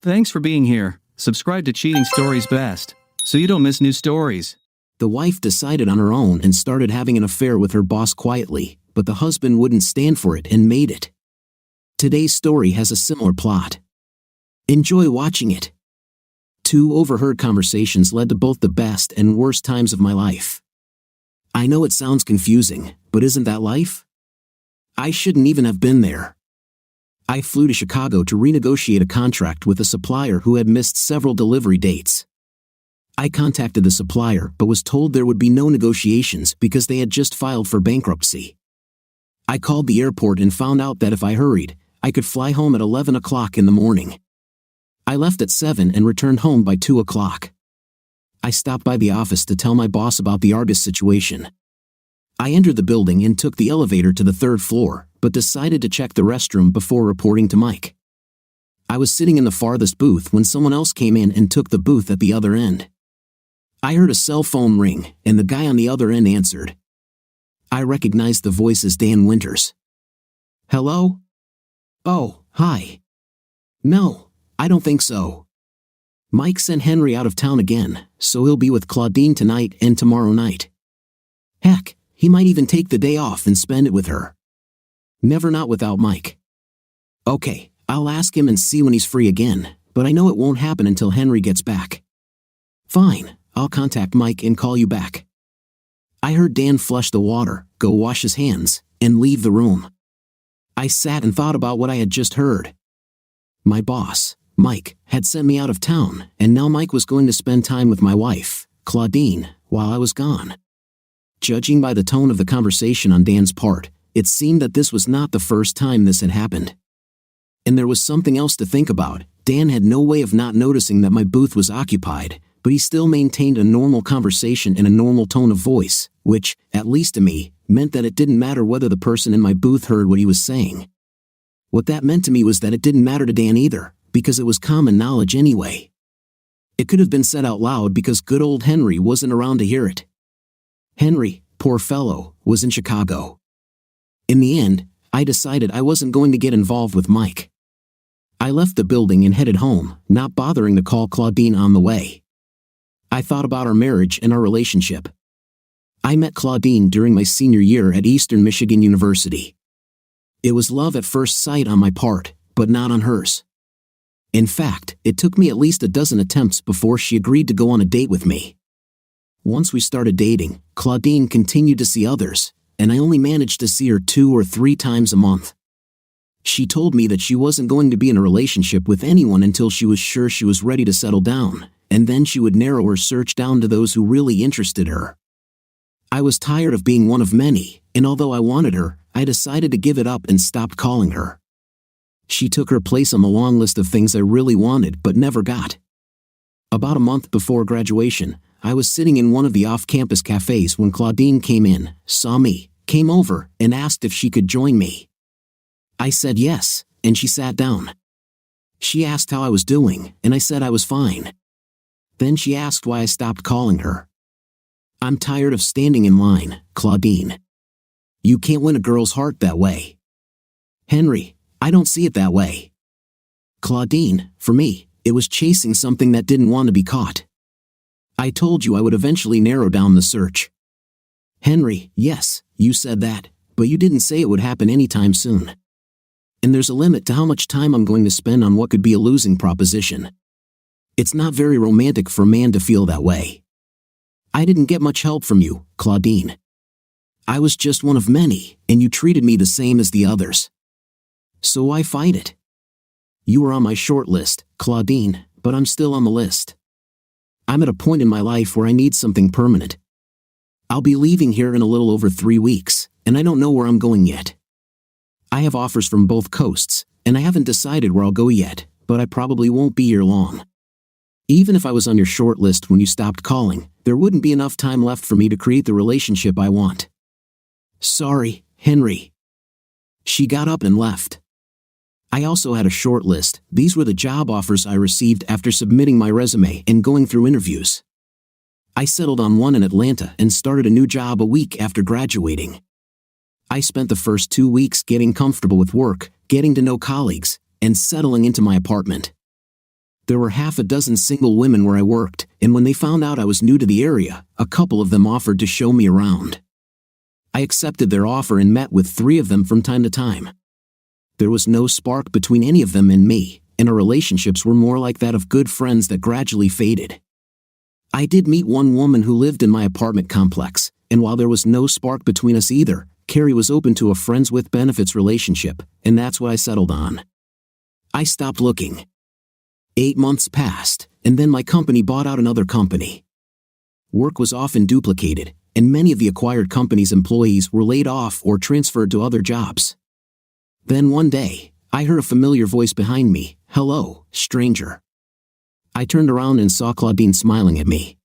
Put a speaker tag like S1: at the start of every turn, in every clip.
S1: Thanks for being here. Subscribe to Cheating Stories Best, so you don't miss new stories.
S2: The wife decided on her own and started having an affair with her boss quietly, but the husband wouldn't stand for it and made it. Today's story has a similar plot. Enjoy watching it. 2 overheard conversations led to both the best and worst times of my life. I know it sounds confusing, but isn't that life? I shouldn't even have been there. I flew to Chicago to renegotiate a contract with a supplier who had missed several delivery dates. I contacted the supplier but was told there would be no negotiations because they had just filed for bankruptcy. I called the airport and found out that if I hurried, I could fly home at 11 o'clock in the morning. I left at 7 and returned home by 2 o'clock. I stopped by the office to tell my boss about the Argus situation. I entered the building and took the elevator to the 3rd floor, but decided to check the restroom before reporting to Mike. I was sitting in the farthest booth when someone else came in and took the booth at the other end. I heard a cell phone ring, and the guy on the other end answered. I recognized the voice as Dan Winters. Hello? Oh, hi. No, I don't think so. Mike sent Henry out of town again, so he'll be with Claudine tonight and tomorrow night. Heck, he might even take the day off and spend it with her. Never not without Mike. Okay, I'll ask him and see when he's free again, but I know it won't happen until Henry gets back. Fine, I'll contact Mike and call you back. I heard Dan flush the water, go wash his hands, and leave the room. I sat and thought about what I had just heard. My boss, Mike, had sent me out of town, and now Mike was going to spend time with my wife, Claudine, while I was gone. Judging by the tone of the conversation on Dan's part, it seemed that this was not the first time this had happened. And there was something else to think about. Dan had no way of not noticing that my booth was occupied, but he still maintained a normal conversation and a normal tone of voice, which, at least to me, meant that it didn't matter whether the person in my booth heard what he was saying. What that meant to me was that it didn't matter to Dan either, because it was common knowledge anyway. It could have been said out loud because good old Henry wasn't around to hear it. Henry, poor fellow, was in Chicago. In the end, I decided I wasn't going to get involved with Mike. I left the building and headed home, not bothering to call Claudine on the way. I thought about our marriage and our relationship. I met Claudine during my senior year at Eastern Michigan University. It was love at first sight on my part, but not on hers. In fact, it took me at least a dozen attempts before she agreed to go on a date with me. Once we started dating, Claudine continued to see others, and I only managed to see her 2 or 3 times a month. She told me that she wasn't going to be in a relationship with anyone until she was sure she was ready to settle down, and then she would narrow her search down to those who really interested her. I was tired of being one of many, and although I wanted her, I decided to give it up and stopped calling her. She took her place on the long list of things I really wanted but never got. About a month before graduation, I was sitting in one of the off-campus cafes when Claudine came in, saw me, came over, and asked if she could join me. I said yes, and she sat down. She asked how I was doing, and I said I was fine. Then she asked why I stopped calling her. I'm tired of standing in line, Claudine. You can't win a girl's heart that way. Henry, I don't see it that way. Claudine, for me, it was chasing something that didn't want to be caught. I told you I would eventually narrow down the search. Henry, yes, you said that, but you didn't say it would happen anytime soon. And there's a limit to how much time I'm going to spend on what could be a losing proposition. It's not very romantic for a man to feel that way. I didn't get much help from you, Claudine. I was just one of many, and you treated me the same as the others. So why fight it? You were on my short list, Claudine, but I'm still on the list. I'm at a point in my life where I need something permanent. I'll be leaving here in a little over 3 weeks, and I don't know where I'm going yet. I have offers from both coasts, and I haven't decided where I'll go yet, but I probably won't be here long. Even if I was on your short list when you stopped calling, there wouldn't be enough time left for me to create the relationship I want. Sorry, Henry. She got up and left. I also had a short list. These were the job offers I received after submitting my resume and going through interviews. I settled on one in Atlanta and started a new job a week after graduating. I spent the first 2 weeks getting comfortable with work, getting to know colleagues, and settling into my apartment. There were half a dozen single women where I worked, and when they found out I was new to the area, a couple of them offered to show me around. I accepted their offer and met with 3 of them from time to time. There was no spark between any of them and me, and our relationships were more like that of good friends that gradually faded. I did meet one woman who lived in my apartment complex, and while there was no spark between us either, Carrie was open to a friends with benefits relationship, and that's what I settled on. I stopped looking. 8 months passed, and then my company bought out another company. Work was often duplicated, and many of the acquired company's employees were laid off or transferred to other jobs. Then one day, I heard a familiar voice behind me. "Hello, stranger." I turned around and saw Claudine smiling at me.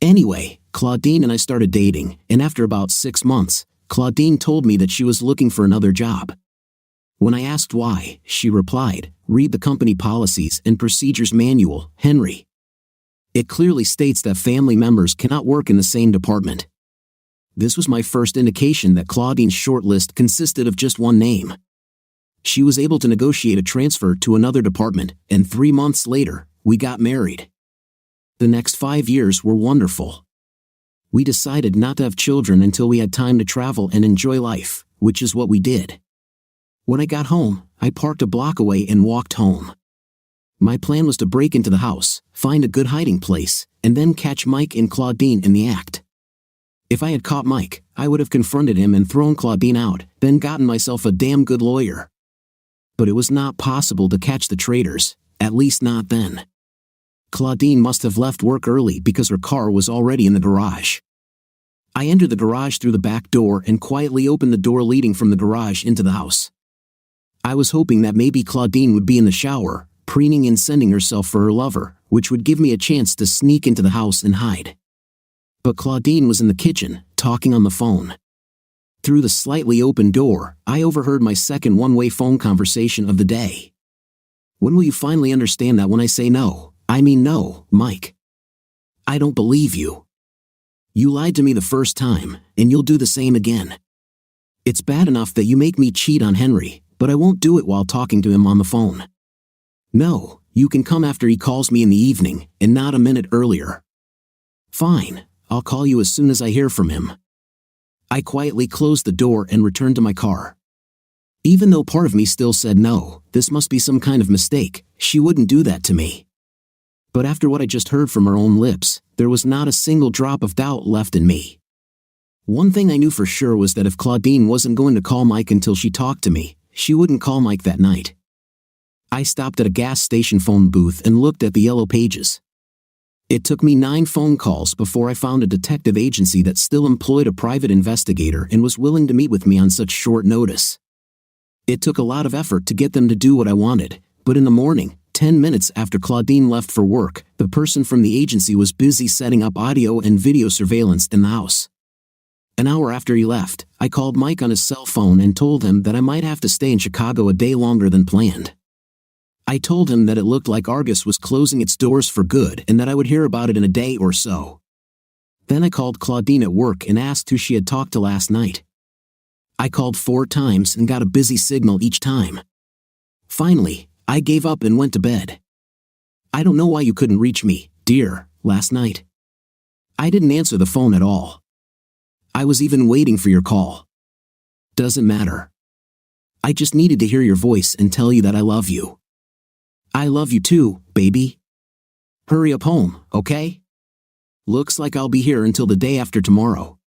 S2: Anyway, Claudine and I started dating, and after about 6 months, Claudine told me that she was looking for another job. When I asked why, she replied, "Read the company policies and procedures manual, Henry. It clearly states that family members cannot work in the same department." This was my first indication that Claudine's short list consisted of just one name. She was able to negotiate a transfer to another department, and 3 months later, we got married. The next 5 years were wonderful. We decided not to have children until we had time to travel and enjoy life, which is what we did. When I got home, I parked a block away and walked home. My plan was to break into the house, find a good hiding place, and then catch Mike and Claudine in the act. If I had caught Mike, I would have confronted him and thrown Claudine out, then gotten myself a damn good lawyer. But it was not possible to catch the traitors, at least not then. Claudine must have left work early because her car was already in the garage. I entered the garage through the back door and quietly opened the door leading from the garage into the house. I was hoping that maybe Claudine would be in the shower, preening and sending herself for her lover, which would give me a chance to sneak into the house and hide. But Claudine was in the kitchen, talking on the phone. Through the slightly open door, I overheard my second one-way phone conversation of the day. "When will you finally understand that when I say no, I mean no, Mike? I don't believe you. You lied to me the first time, and you'll do the same again. It's bad enough that you make me cheat on Henry, but I won't do it while talking to him on the phone. No, you can come after he calls me in the evening, and not a minute earlier." "Fine, I'll call you as soon as I hear from him." I quietly closed the door and returned to my car. Even though part of me still said no, this must be some kind of mistake, she wouldn't do that to me. But after what I just heard from her own lips, there was not a single drop of doubt left in me. One thing I knew for sure was that if Claudine wasn't going to call Mike until she talked to me, she wouldn't call Mike that night. I stopped at a gas station phone booth and looked at the yellow pages. It took me 9 phone calls before I found a detective agency that still employed a private investigator and was willing to meet with me on such short notice. It took a lot of effort to get them to do what I wanted, but in the morning, 10 minutes after Claudine left for work, the person from the agency was busy setting up audio and video surveillance in the house. An hour after he left, I called Mike on his cell phone and told him that I might have to stay in Chicago a day longer than planned. I told him that it looked like Argus was closing its doors for good and that I would hear about it in a day or so. Then I called Claudine at work and asked who she had talked to last night. I called 4 times and got a busy signal each time. Finally, I gave up and went to bed. "I don't know why you couldn't reach me, dear, last night. I didn't answer the phone at all. I was even waiting for your call. Doesn't matter. I just needed to hear your voice and tell you that I love you. I love you too, baby. Hurry up home, okay? Looks like I'll be here until the day after tomorrow.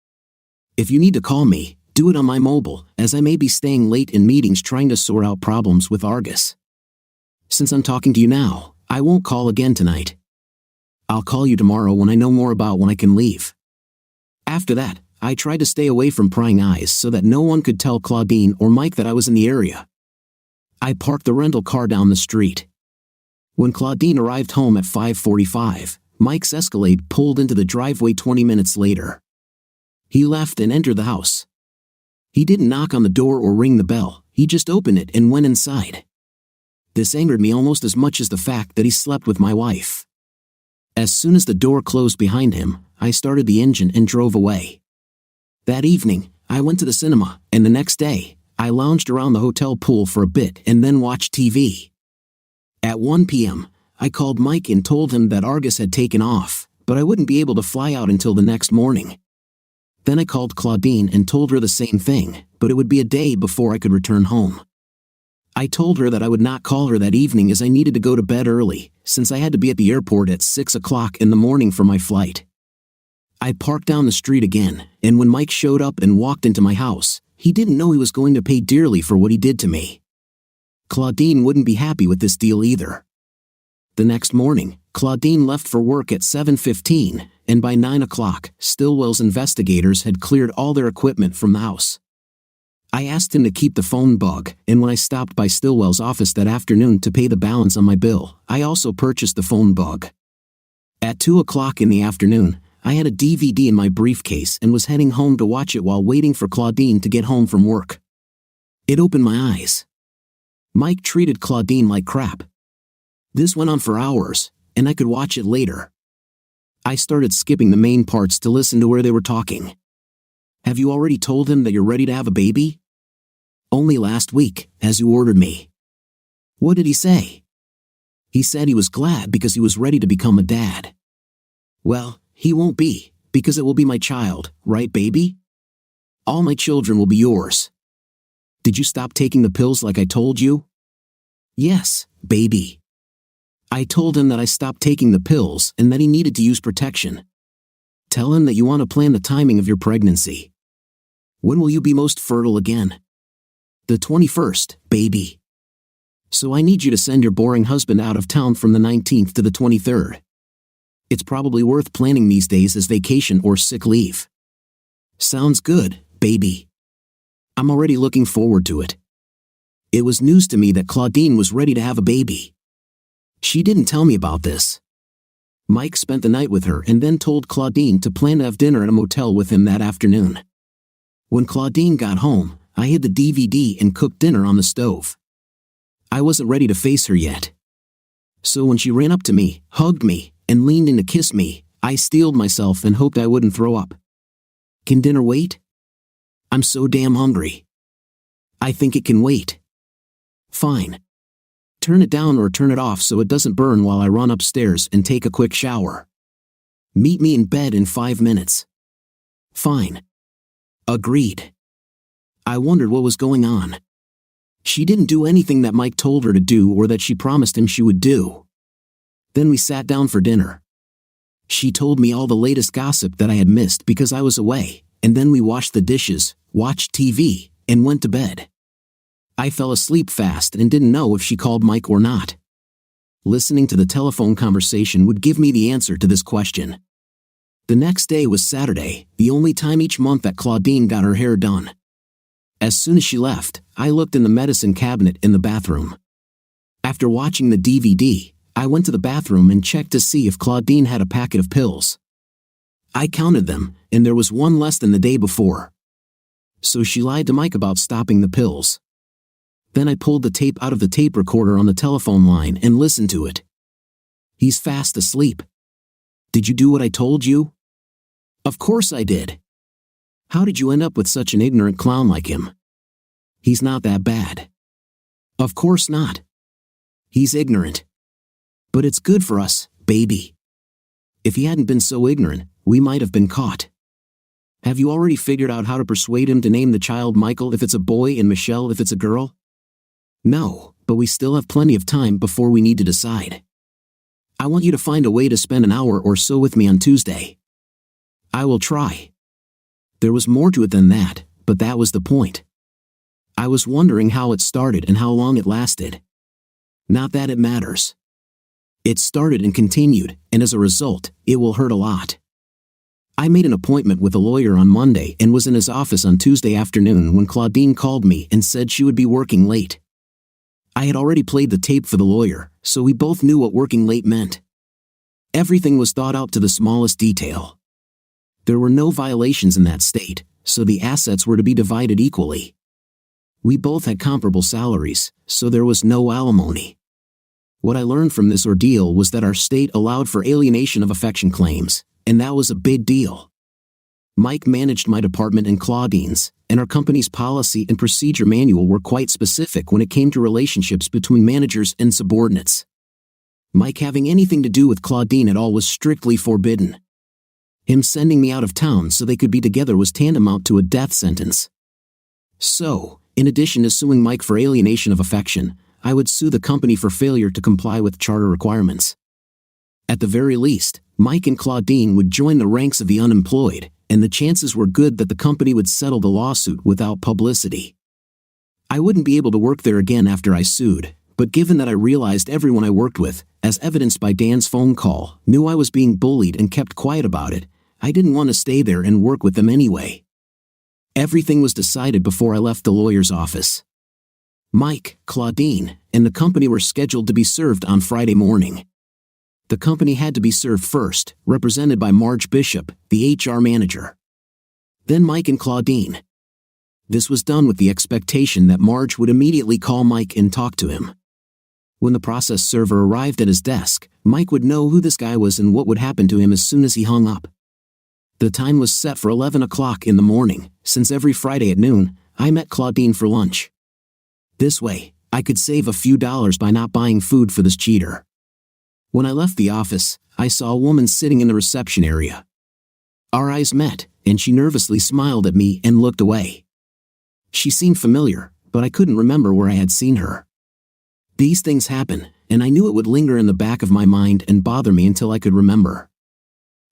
S2: If you need to call me, do it on my mobile, as I may be staying late in meetings trying to sort out problems with Argus. Since I'm talking to you now, I won't call again tonight. I'll call you tomorrow when I know more about when I can leave." After that, I tried to stay away from prying eyes so that no one could tell Claudine or Mike that I was in the area. I parked the rental car down the street. When Claudine arrived home at 5:45, Mike's Escalade pulled into the driveway 20 minutes later. He left and entered the house. He didn't knock on the door or ring the bell, he just opened it and went inside. This angered me almost as much as the fact that he slept with my wife. As soon as the door closed behind him, I started the engine and drove away. That evening, I went to the cinema, and the next day, I lounged around the hotel pool for a bit and then watched TV. At 1 p.m., I called Mike and told him that Argus had taken off, but I wouldn't be able to fly out until the next morning. Then I called Claudine and told her the same thing, but it would be a day before I could return home. I told her that I would not call her that evening as I needed to go to bed early, since I had to be at the airport at 6 o'clock in the morning for my flight. I parked down the street again, and when Mike showed up and walked into my house, he didn't know he was going to pay dearly for what he did to me. Claudine wouldn't be happy with this deal either. The next morning, Claudine left for work at 7:15, and by 9 o'clock, Stillwell's investigators had cleared all their equipment from the house. I asked him to keep the phone bug, and when I stopped by Stillwell's office that afternoon to pay the balance on my bill, I also purchased the phone bug. At 2 o'clock in the afternoon, I had a DVD in my briefcase and was heading home to watch it while waiting for Claudine to get home from work. It opened my eyes. Mike treated Claudine like crap. This went on for hours, and I could watch it later. I started skipping the main parts to listen to where they were talking. Have you already told him that you're ready to have a baby? Only last week, as you ordered me. What did he say? He said he was glad because he was ready to become a dad. Well, he won't be, because it will be my child, right, baby? All my children will be yours. Did you stop taking the pills like I told you? Yes, baby. I told him that I stopped taking the pills and that he needed to use protection. Tell him that you want to plan the timing of your pregnancy. When will you be most fertile again? The 21st, baby. So I need you to send your boring husband out of town from the 19th to the 23rd. It's probably worth planning these days as vacation or sick leave. Sounds good, baby. I'm already looking forward to it. It was news to me that Claudine was ready to have a baby. She didn't tell me about this. Mike spent the night with her and then told Claudine to plan to have dinner at a motel with him that afternoon. When Claudine got home, I hid the DVD and cooked dinner on the stove. I wasn't ready to face her yet. So when she ran up to me, hugged me, and leaned in to kiss me, I steeled myself and hoped I wouldn't throw up. Can dinner wait? I'm so damn hungry. I think it can wait. Fine. Turn it down or turn it off so it doesn't burn while I run upstairs and take a quick shower. Meet me in bed in 5 minutes. Fine. Agreed. I wondered what was going on. She didn't do anything that Mike told her to do or that she promised him she would do. Then we sat down for dinner. She told me all the latest gossip that I had missed because I was away, and then we washed the dishes, watched TV, and went to bed. I fell asleep fast and didn't know if she called Mike or not. Listening to the telephone conversation would give me the answer to this question. The next day was Saturday, the only time each month that Claudine got her hair done. As soon as she left, I looked in the medicine cabinet in the bathroom. After watching the DVD, I went to the bathroom and checked to see if Claudine had a packet of pills. I counted them, and there was one less than the day before. So she lied to Mike about stopping the pills. Then I pulled the tape out of the tape recorder on the telephone line and listened to it. He's fast asleep. Did you do what I told you? Of course I did. How did you end up with such an ignorant clown like him? He's not that bad. Of course not. He's ignorant. But it's good for us, baby. If he hadn't been so ignorant, we might have been caught. Have you already figured out how to persuade him to name the child Michael if it's a boy and Michelle if it's a girl? No, but we still have plenty of time before we need to decide. I want you to find a way to spend an hour or so with me on Tuesday. I will try. There was more to it than that, but that was the point. I was wondering how it started and how long it lasted. Not that it matters. It started and continued, and as a result, it will hurt a lot. I made an appointment with a lawyer on Monday and was in his office on Tuesday afternoon when Claudine called me and said she would be working late. I had already played the tape for the lawyer, so we both knew what working late meant. Everything was thought out to the smallest detail. There were no violations in that state, so the assets were to be divided equally. We both had comparable salaries, so there was no alimony. What I learned from this ordeal was that our state allowed for alienation of affection claims, and that was a big deal. Mike managed my department and Claudine's, and our company's policy and procedure manual were quite specific when it came to relationships between managers and subordinates. Mike having anything to do with Claudine at all was strictly forbidden. Him sending me out of town so they could be together was tantamount to a death sentence. So, in addition to suing Mike for alienation of affection, I would sue the company for failure to comply with charter requirements. At the very least, Mike and Claudine would join the ranks of the unemployed, and the chances were good that the company would settle the lawsuit without publicity. I wouldn't be able to work there again after I sued, but given that I realized everyone I worked with, as evidenced by Dan's phone call, knew I was being bullied and kept quiet about it, I didn't want to stay there and work with them anyway. Everything was decided before I left the lawyer's office. Mike, Claudine, and the company were scheduled to be served on Friday morning. The company had to be served first, represented by Marge Bishop, the HR manager. Then Mike and Claudine. This was done with the expectation that Marge would immediately call Mike and talk to him. When the process server arrived at his desk, Mike would know who this guy was and what would happen to him as soon as he hung up. The time was set for 11 o'clock in the morning, since every Friday at noon, I met Claudine for lunch. This way, I could save a few dollars by not buying food for this cheater. When I left the office, I saw a woman sitting in the reception area. Our eyes met, and she nervously smiled at me and looked away. She seemed familiar, but I couldn't remember where I had seen her. These things happen, and I knew it would linger in the back of my mind and bother me until I could remember.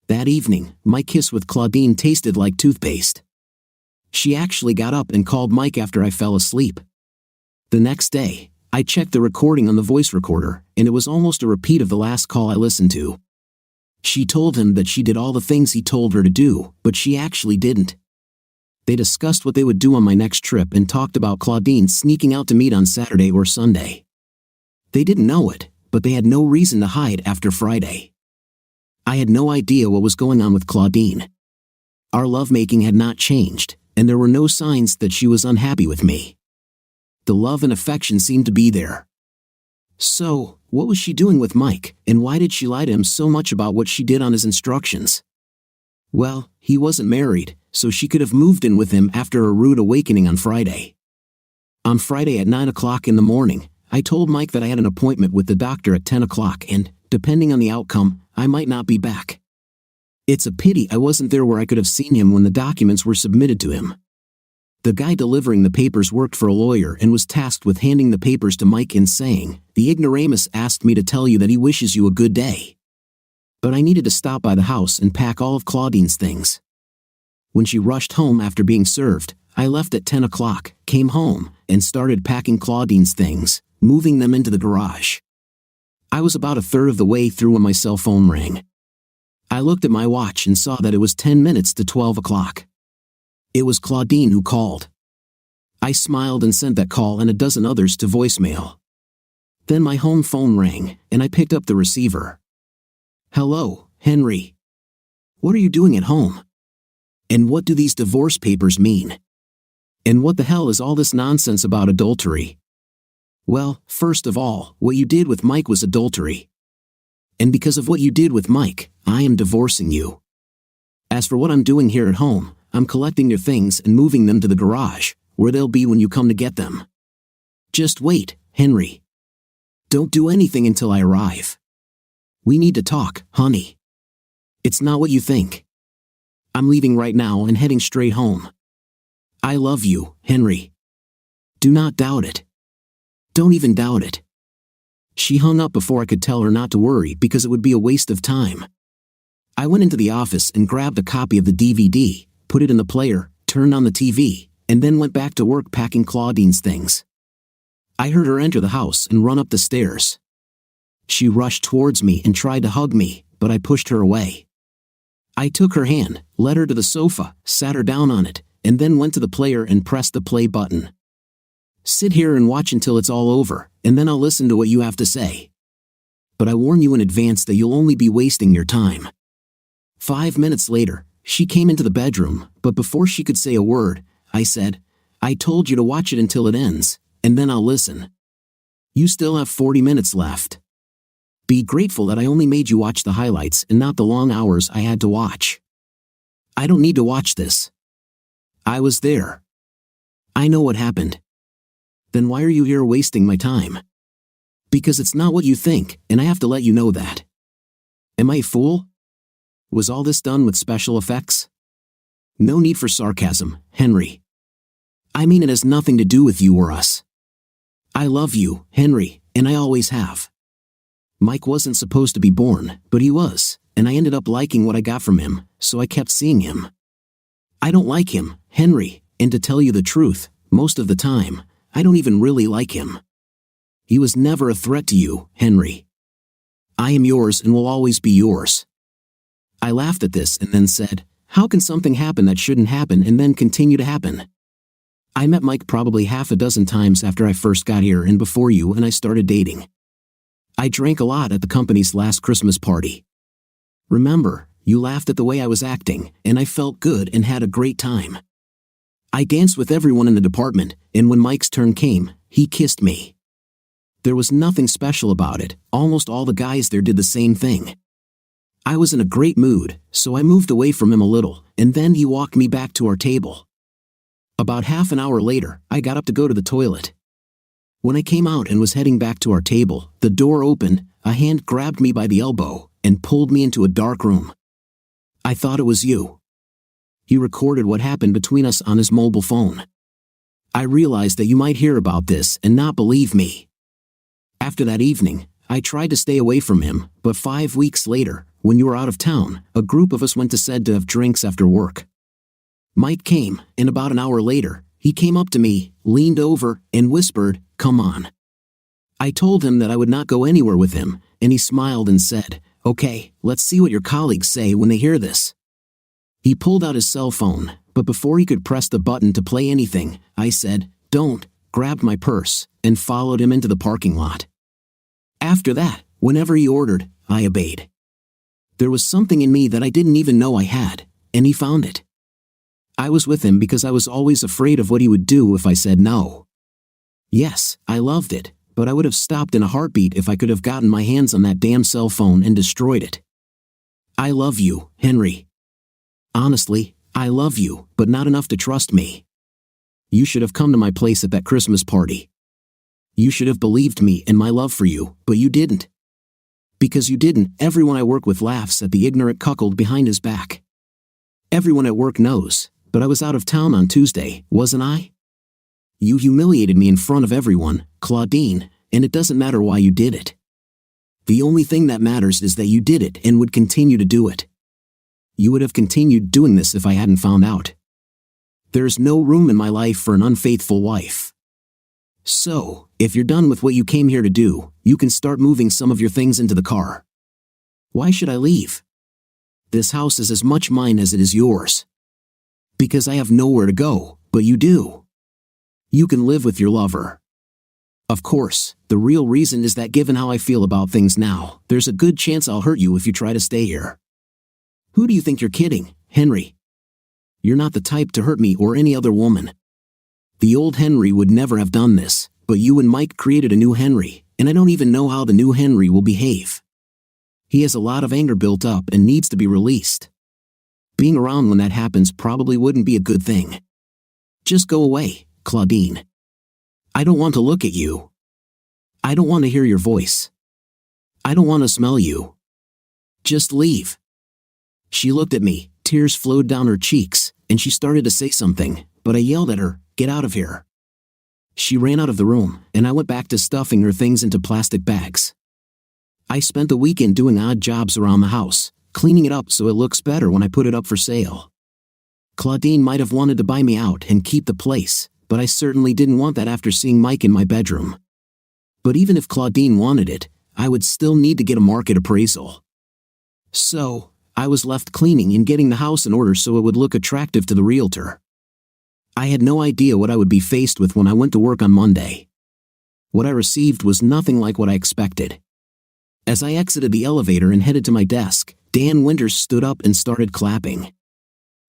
S2: That evening, my kiss with Claudine tasted like toothpaste. She actually got up and called Mike after I fell asleep. The next day, I checked the recording on the voice recorder, and it was almost a repeat of the last call I listened to. She told him that she did all the things he told her to do, but she actually didn't. They discussed what they would do on my next trip and talked about Claudine sneaking out to meet on Saturday or Sunday. They didn't know it, but they had no reason to hide after Friday. I had no idea what was going on with Claudine. Our lovemaking had not changed, and there were no signs that she was unhappy with me. The love and affection seemed to be there. So, what was she doing with Mike, and why did she lie to him so much about what she did on his instructions? Well, he wasn't married, so she could have moved in with him after a rude awakening on Friday. On Friday at 9 o'clock in the morning, I told Mike that I had an appointment with the doctor at 10 o'clock and, depending on the outcome, I might not be back. It's a pity I wasn't there where I could have seen him when the documents were submitted to him. The guy delivering the papers worked for a lawyer and was tasked with handing the papers to Mike and saying, "The ignoramus asked me to tell you that he wishes you a good day." But I needed to stop by the house and pack all of Claudine's things. When she rushed home after being served, I left at 10 o'clock, came home, and started packing Claudine's things, moving them into the garage. I was about a third of the way through when my cell phone rang. I looked at my watch and saw that it was 10 minutes to 12 o'clock. It was Claudine who called. I smiled and sent that call and a dozen others to voicemail. Then my home phone rang, and I picked up the receiver. "Hello, Henry. What are you doing at home? And what do these divorce papers mean? And what the hell is all this nonsense about adultery?" "Well, first of all, what you did with Mike was adultery. And because of what you did with Mike, I am divorcing you. As for what I'm doing here at home, I'm collecting your things and moving them to the garage, where they'll be when you come to get them. Just wait, Henry. Don't do anything until I arrive. We need to talk, honey. It's not what you think. I'm leaving right now and heading straight home. I love you, Henry. Do not doubt it. Don't even doubt it." She hung up before I could tell her not to worry because it would be a waste of time. I went into the office and grabbed a copy of the DVD, put it in the player, turned on the TV, and then went back to work packing Claudine's things. I heard her enter the house and run up the stairs. She rushed towards me and tried to hug me, but I pushed her away. I took her hand, led her to the sofa, sat her down on it, and then went to the player and pressed the play button. "Sit here and watch until it's all over, and then I'll listen to what you have to say. But I warn you in advance that you'll only be wasting your time." 5 minutes later, she came into the bedroom, but before she could say a word, I said, "I told you to watch it until it ends, and then I'll listen. You still have 40 minutes left. Be grateful that I only made you watch the highlights and not the long hours I had to watch. I don't need to watch this. I was there. I know what happened. Then why are you here wasting my time? Because it's not what you think, and I have to let you know that. Am I a fool? Was all this done with special effects? No need for sarcasm, Henry. I mean, it has nothing to do with you or us. I love you, Henry, and I always have. Mike wasn't supposed to be born, but he was, and I ended up liking what I got from him, so I kept seeing him. I don't like him, Henry, and to tell you the truth, most of the time, I don't even really like him. He was never a threat to you, Henry. I am yours and will always be yours. I laughed at this and then said, how can something happen that shouldn't happen and then continue to happen? I met Mike probably half a dozen times after I first got here and before you and I started dating. I drank a lot at the company's last Christmas party. Remember, you laughed at the way I was acting, and I felt good and had a great time. I danced with everyone in the department, and when Mike's turn came, he kissed me. There was nothing special about it, almost all the guys there did the same thing. I was in a great mood, so I moved away from him a little, and then he walked me back to our table. About half an hour later, I got up to go to the toilet. When I came out and was heading back to our table, the door opened, a hand grabbed me by the elbow, and pulled me into a dark room. I thought it was you. He recorded what happened between us on his mobile phone. I realized that you might hear about this and not believe me. After that evening, I tried to stay away from him, but 5 weeks later, when you were out of town, a group of us went to said to have drinks after work. Mike came, and about an hour later, he came up to me, leaned over, and whispered, "Come on." I told him that I would not go anywhere with him, and he smiled and said, "Okay, let's see what your colleagues say when they hear this." He pulled out his cell phone, but before he could press the button to play anything, I said, "Don't," grabbed my purse, and followed him into the parking lot. After that, whenever he ordered, I obeyed. There was something in me that I didn't even know I had, and he found it. I was with him because I was always afraid of what he would do if I said no. Yes, I loved it, but I would have stopped in a heartbeat if I could have gotten my hands on that damn cell phone and destroyed it. I love you, Henry. Honestly, I love you, but not enough to trust me. You should have come to my place at that Christmas party. You should have believed me and my love for you, but you didn't. Because you didn't, everyone I work with laughs at the ignorant cuckold behind his back. Everyone at work knows, but I was out of town on Tuesday, wasn't I? You humiliated me in front of everyone, Claudine, and it doesn't matter why you did it. The only thing that matters is that you did it and would continue to do it. You would have continued doing this if I hadn't found out. There's no room in my life for an unfaithful wife. So, if you're done with what you came here to do, you can start moving some of your things into the car. Why should I leave? This house is as much mine as it is yours. Because I have nowhere to go, but you do. You can live with your lover. Of course, the real reason is that given how I feel about things now, there's a good chance I'll hurt you if you try to stay here. Who do you think you're kidding, Henry? You're not the type to hurt me or any other woman. The old Henry would never have done this, but you and Mike created a new Henry, and I don't even know how the new Henry will behave. He has a lot of anger built up and needs to be released. Being around when that happens probably wouldn't be a good thing. Just go away, Claudine. I don't want to look at you. I don't want to hear your voice. I don't want to smell you. Just leave. She looked at me, tears flowed down her cheeks, and she started to say something, but I yelled at her, "Get out of here." She ran out of the room, and I went back to stuffing her things into plastic bags. I spent the weekend doing odd jobs around the house, cleaning it up so it looks better when I put it up for sale. Claudine might have wanted to buy me out and keep the place, but I certainly didn't want that after seeing Mike in my bedroom. But even if Claudine wanted it, I would still need to get a market appraisal. So, I was left cleaning and getting the house in order so it would look attractive to the realtor. I had no idea what I would be faced with when I went to work on Monday. What I received was nothing like what I expected. As I exited the elevator and headed to my desk, Dan Winters stood up and started clapping.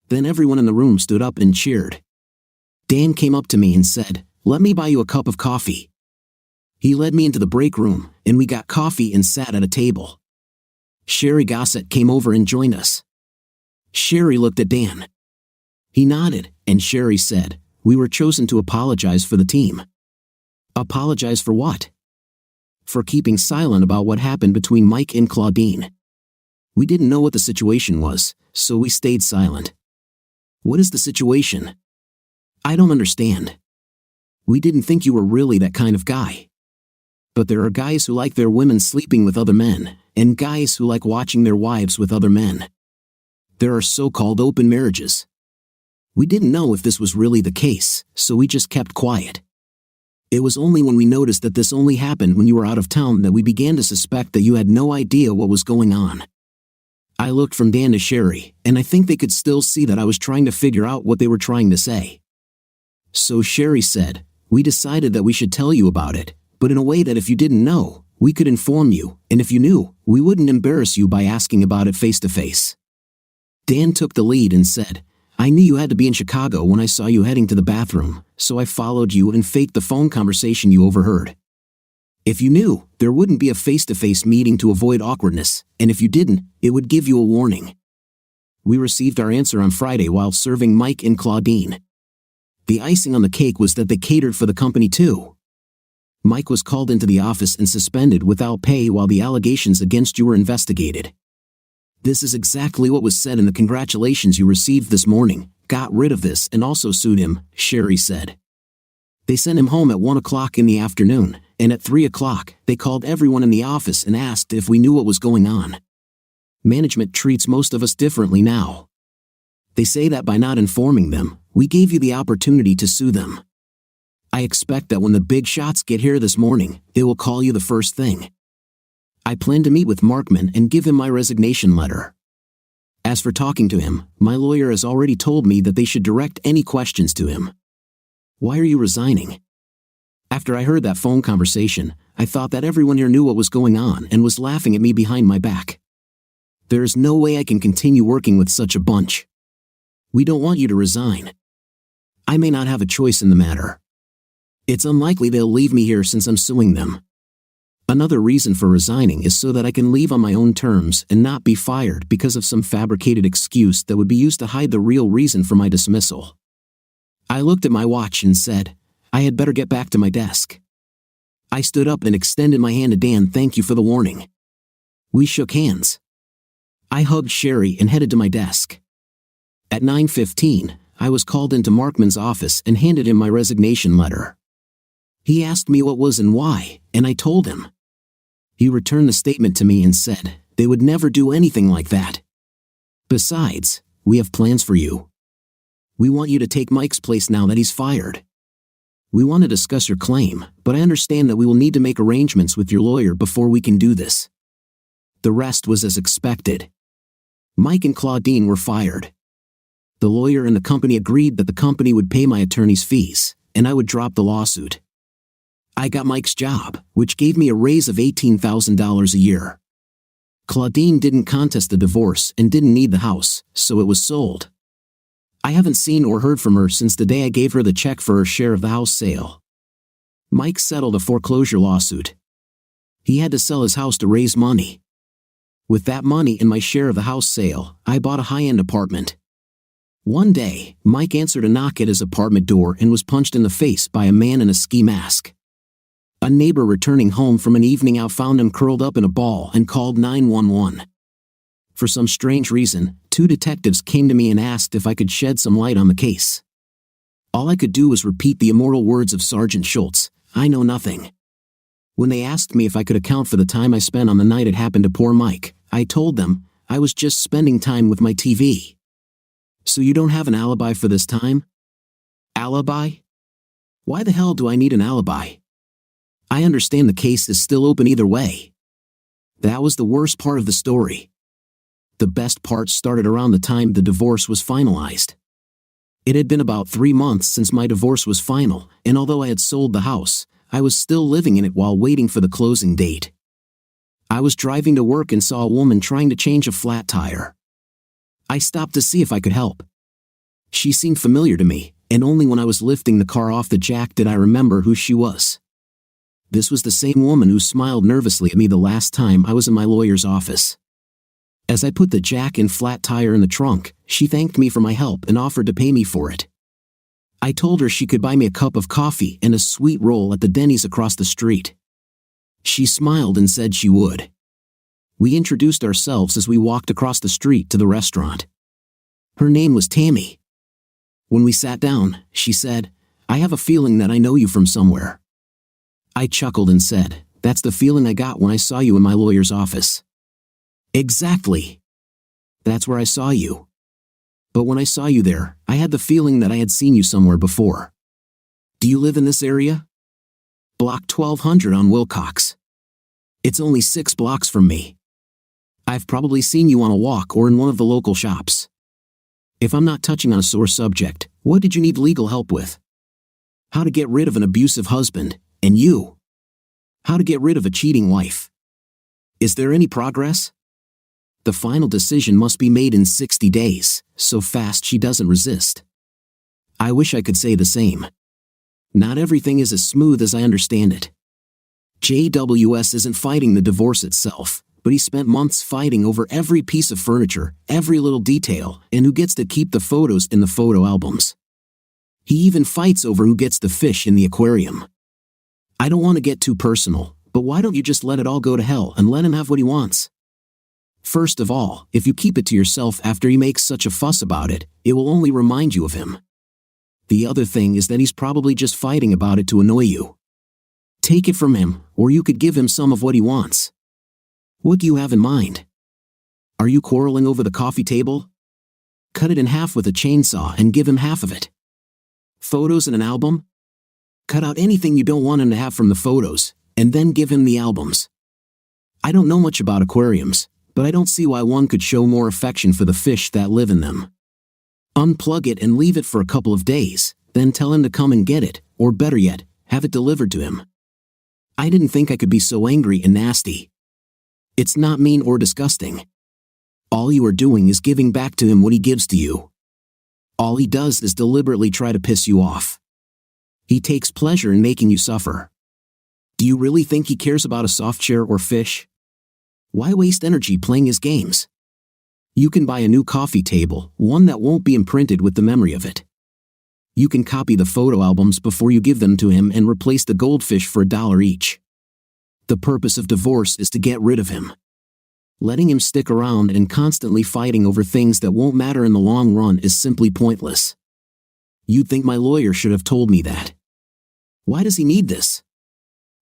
S2: Then everyone in the room stood up and cheered. Dan came up to me and said, "Let me buy you a cup of coffee." He led me into the break room, and we got coffee and sat at a table. Sherry Gossett came over and joined us. Sherry looked at Dan. He nodded, and Sherry said, "We were chosen to apologize for the team." Apologize for what? for keeping silent about what happened between Mike and Claudine. We didn't know what the situation was, so we stayed silent. What is the situation? I don't understand. We didn't think you were really that kind of guy. But there are guys who like their women sleeping with other men, and guys who like watching their wives with other men. There are so-called open marriages. We didn't know if this was really the case, so we just kept quiet. It was only when we noticed that this only happened when you were out of town that we began to suspect that you had no idea what was going on. I looked from Dan to Sherry, and I think they could still see that I was trying to figure out what they were trying to say. So Sherry said, "We decided that we should tell you about it, but in a way that if you didn't know, we could inform you, and if you knew, we wouldn't embarrass you by asking about it face to face." Dan took the lead and said, "I knew you had to be in Chicago when I saw you heading to the bathroom, so I followed you and faked the phone conversation you overheard. If you knew, there wouldn't be a face-to-face meeting to avoid awkwardness, and if you didn't, it would give you a warning." We received our answer on Friday while serving Mike and Claudine. The icing on the cake was that they catered for the company too. Mike was called into the office and suspended without pay while the allegations against you were investigated. This is exactly what was said in the congratulations you received this morning. Got rid of this and also sued him, Sherry said. They sent him home at 1 o'clock in the afternoon, and at 3 o'clock, they called everyone in the office and asked if we knew what was going on. Management treats most of us differently now. They say that by not informing them, we gave you the opportunity to sue them. I expect that when the big shots get here this morning, they will call you the first thing. I plan to meet with Markman and give him my resignation letter. As for talking to him, my lawyer has already told me that they should direct any questions to him. Why are you resigning? After I heard that phone conversation, I thought that everyone here knew what was going on and was laughing at me behind my back. There is no way I can continue working with such a bunch. We don't want you to resign. I may not have a choice in the matter. It's unlikely they'll leave me here since I'm suing them. Another reason for resigning is so that I can leave on my own terms and not be fired because of some fabricated excuse that would be used to hide the real reason for my dismissal. I looked at my watch and said, I had better get back to my desk. I stood up and extended my hand to Dan. Thank you for the warning. We shook hands. I hugged Sherry and headed to my desk. At 9:15, I was called into Markman's office and handed him my resignation letter. He asked me what was and why, and I told him. He returned the statement to me and said, they would never do anything like that. Besides, we have plans for you. We want you to take Mike's place now that he's fired. We want to discuss your claim, but I understand that we will need to make arrangements with your lawyer before we can do this. The rest was as expected. Mike and Claudine were fired. The lawyer and the company agreed that the company would pay my attorney's fees, and I would drop the lawsuit. I got Mike's job, which gave me a raise of $18,000 a year. Claudine didn't contest the divorce and didn't need the house, so it was sold. I haven't seen or heard from her since the day I gave her the check for her share of the house sale. Mike settled a foreclosure lawsuit. He had to sell his house to raise money. With that money and my share of the house sale, I bought a high-end apartment. One day, Mike answered a knock at his apartment door and was punched in the face by a man in a ski mask. A neighbor returning home from an evening out found him curled up in a ball and called 911. For some strange reason, 2 detectives came to me and asked if I could shed some light on the case. All I could do was repeat the immortal words of Sergeant Schultz, I know nothing. When they asked me if I could account for the time I spent on the night it happened to poor Mike, I told them, I was just spending time with my TV. So you don't have an alibi for this time? Alibi? Why the hell do I need an alibi? I understand the case is still open either way. That was the worst part of the story. The best part started around the time the divorce was finalized. It had been about 3 months since my divorce was final, and although I had sold the house, I was still living in it while waiting for the closing date. I was driving to work and saw a woman trying to change a flat tire. I stopped to see if I could help. She seemed familiar to me, and only when I was lifting the car off the jack did I remember who she was. This was the same woman who smiled nervously at me the last time I was in my lawyer's office. As I put the jack and flat tire in the trunk, she thanked me for my help and offered to pay me for it. I told her she could buy me a cup of coffee and a sweet roll at the Denny's across the street. She smiled and said she would. We introduced ourselves as we walked across the street to the restaurant. Her name was Tammy. When we sat down, she said, "I have a feeling that I know you from somewhere." I chuckled and said, "That's the feeling I got when I saw you in my lawyer's office." "Exactly. That's where I saw you. But when I saw you there, I had the feeling that I had seen you somewhere before. Do you live in this area?" "Block 1200 on Wilcox. It's only 6 blocks from me. I've probably seen you on a walk or in one of the local shops. If I'm not touching on a sore subject, what did you need legal help with? How to get rid of an abusive husband, and you? How to get rid of a cheating wife? Is there any progress? The final decision must be made in 60 days, so fast she doesn't resist." I wish I could say the same. Not everything is as smooth as I understand it. JWS isn't fighting the divorce itself, but he spent months fighting over every piece of furniture, every little detail, and who gets to keep the photos in the photo albums. He even fights over who gets the fish in the aquarium. I don't want to get too personal, but why don't you just let it all go to hell and let him have what he wants? First of all, if you keep it to yourself after he makes such a fuss about it, it will only remind you of him. The other thing is that he's probably just fighting about it to annoy you. Take it from him, or you could give him some of what he wants. What do you have in mind? Are you quarreling over the coffee table? Cut it in half with a chainsaw and give him half of it. Photos in an album? Cut out anything you don't want him to have from the photos, and then give him the albums. I don't know much about aquariums, but I don't see why one could show more affection for the fish that live in them. Unplug it and leave it for a couple of days, then tell him to come and get it, or better yet, have it delivered to him. I didn't think I could be so angry and nasty. It's not mean or disgusting. All you are doing is giving back to him what he gives to you. All he does is deliberately try to piss you off. He takes pleasure in making you suffer. Do you really think he cares about a soft chair or fish? Why waste energy playing his games? You can buy a new coffee table, one that won't be imprinted with the memory of it. You can copy the photo albums before you give them to him and replace the goldfish for $1 each. The purpose of divorce is to get rid of him. Letting him stick around and constantly fighting over things that won't matter in the long run is simply pointless. You'd think my lawyer should have told me that. Why does he need this?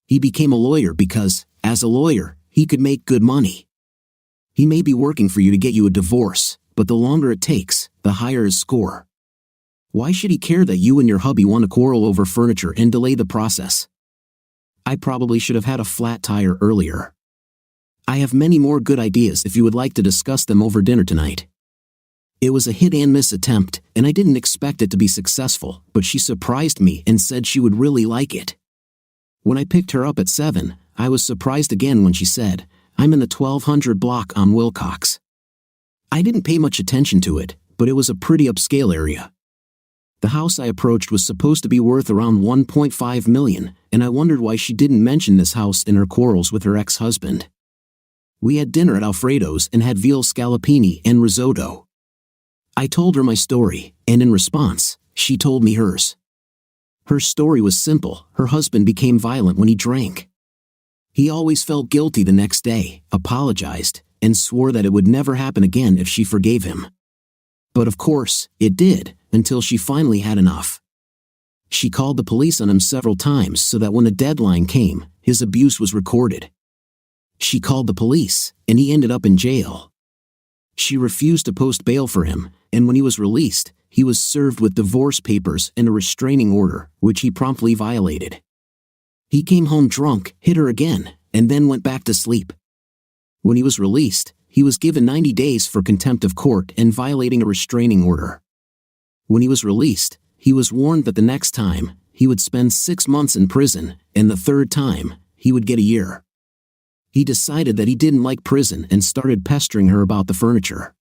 S2: He became a lawyer because, as a lawyer, he could make good money. He may be working for you to get you a divorce, but the longer it takes, the higher his score. Why should he care that you and your hubby want to quarrel over furniture and delay the process? I probably should have had a flat tire earlier. I have many more good ideas if you would like to discuss them over dinner tonight. It was a hit-and-miss attempt, and I didn't expect it to be successful, but she surprised me and said she would really like it. When I picked her up at 7, I was surprised again when she said, "I'm in the 1200 block on Wilcox." I didn't pay much attention to it, but it was a pretty upscale area. The house I approached was supposed to be worth around $1.5 million, and I wondered why she didn't mention this house in her quarrels with her ex-husband. We had dinner at Alfredo's and had veal scallopini and risotto. I told her my story, and in response, she told me hers. Her story was simple. Her husband became violent when he drank. He always felt guilty the next day, apologized, and swore that it would never happen again if she forgave him. But of course, it did, until she finally had enough. She called the police on him several times so that when the deadline came, his abuse was recorded. She called the police, and he ended up in jail. She refused to post bail for him, and when he was released, he was served with divorce papers and a restraining order, which he promptly violated. He came home drunk, hit her again, and then went back to sleep. When he was released, he was given 90 days for contempt of court and violating a restraining order. When he was released, he was warned that the next time, he would spend 6 months in prison, and the third time, he would get a year. He decided that he didn't like prison and started pestering her about the furniture.